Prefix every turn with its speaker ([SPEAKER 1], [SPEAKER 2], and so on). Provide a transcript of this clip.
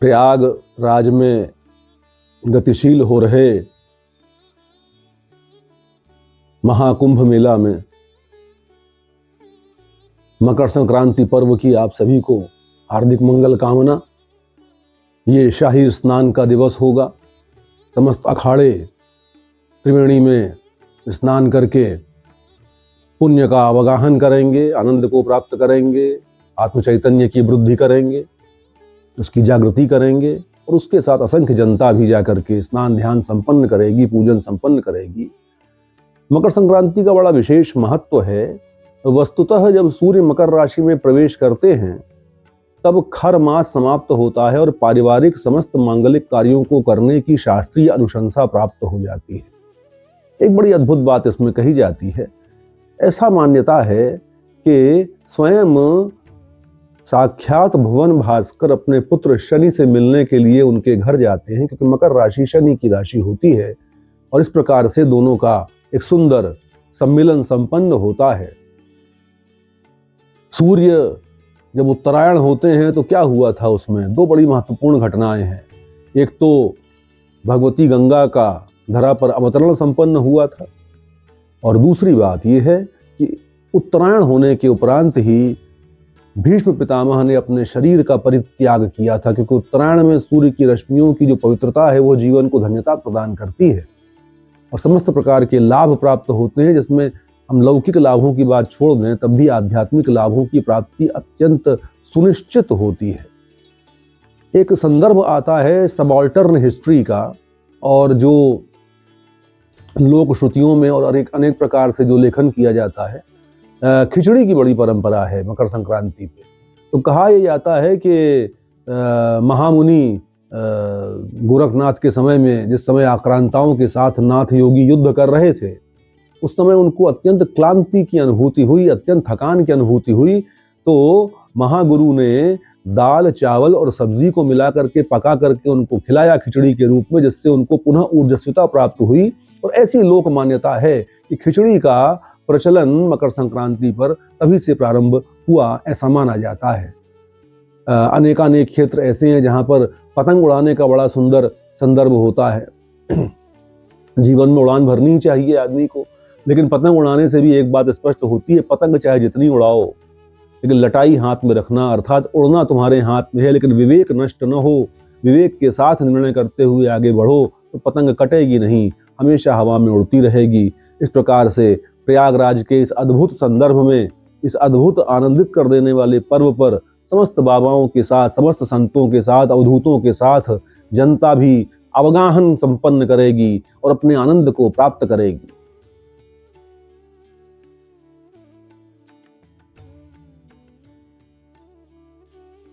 [SPEAKER 1] प्रयागराज में गतिशील हो रहे महाकुंभ मेला में मकर संक्रांति पर्व की आप सभी को हार्दिक मंगल कामना। ये शाही स्नान का दिवस होगा। समस्त अखाड़े त्रिवेणी में स्नान करके पुण्य का अवगाहन करेंगे, आनंद को प्राप्त करेंगे, आत्म चैतन्य की वृद्धि करेंगे, उसकी जागृति करेंगे और उसके साथ असंख्य जनता भी जाकर के स्नान ध्यान संपन्न करेगी, पूजन संपन्न करेगी। मकर संक्रांति का बड़ा विशेष महत्व है। वस्तुतः जब सूर्य मकर राशि में प्रवेश करते हैं तब खर मास समाप्त होता है और पारिवारिक समस्त मांगलिक कार्यों को करने की शास्त्रीय अनुशंसा प्राप्त हो जाती है। एक बड़ी अद्भुत बात इसमें कही जाती है। ऐसा मान्यता है कि स्वयं साक्षात भुवन भास्कर अपने पुत्र शनि से मिलने के लिए उनके घर जाते हैं, क्योंकि मकर राशि शनि की राशि होती है और इस प्रकार से दोनों का एक सुंदर सम्मिलन संपन्न होता है। सूर्य जब उत्तरायण होते हैं तो क्या हुआ था, उसमें दो बड़ी महत्वपूर्ण घटनाएं हैं। एक तो भगवती गंगा का धरा पर अवतरण संपन्न हुआ था और दूसरी बात यह है कि उत्तरायण होने के उपरांत ही भीष्म पितामह ने अपने शरीर का परित्याग किया था, क्योंकि उत्तरायण में सूर्य की रश्मियों की जो पवित्रता है वो जीवन को धन्यता प्रदान करती है और समस्त प्रकार के लाभ प्राप्त होते हैं, जिसमें हम लौकिक लाभों की बात छोड़ दें तब भी आध्यात्मिक लाभों की प्राप्ति अत्यंत सुनिश्चित होती है। एक संदर्भ आता है सबाल्टर्न हिस्ट्री का, और जो लोक श्रुतियों में और अनेक प्रकार से जो लेखन किया जाता है, खिचड़ी की बड़ी परंपरा है मकर संक्रांति पे। तो कहा यह जाता है कि महामुनि गोरखनाथ के समय में, जिस समय आक्रांताओं के साथ नाथ योगी युद्ध कर रहे थे, उस समय उनको अत्यंत क्लांति की अनुभूति हुई, अत्यंत थकान की अनुभूति हुई। तो महागुरु ने दाल चावल और सब्जी को मिला करके पका करके उनको खिलाया खिचड़ी के रूप में, जिससे उनको पुनः ऊर्जस्विता प्राप्त हुई। और ऐसी लोक मान्यता है कि खिचड़ी का प्रचलन मकर संक्रांति पर तभी से प्रारंभ हुआ, ऐसा माना जाता है। अनेकानेक क्षेत्र ऐसे हैं जहाँ पर पतंग उड़ाने का बड़ा सुंदर संदर्भ होता है। जीवन में उड़ान भरनी चाहिए आदमी को, लेकिन पतंग उड़ाने से भी एक बात स्पष्ट होती है, पतंग चाहे जितनी उड़ाओ लेकिन लटाई हाथ में रखना, अर्थात उड़ना तुम्हारे हाथ में है लेकिन विवेक नष्ट न हो, विवेक के साथ निर्णय करते हुए आगे बढ़ो तो पतंग कटेगी नहीं, हमेशा हवा में उड़ती रहेगी। इस प्रकार से प्रयागराज के इस अद्भुत संदर्भ में, इस अद्भुत आनंदित कर देने वाले पर्व पर समस्त बाबाओं के साथ, समस्त संतों के साथ, अवधूतों के साथ जनता भी अवगाहन संपन्न करेगी और अपने आनंद को प्राप्त करेगी।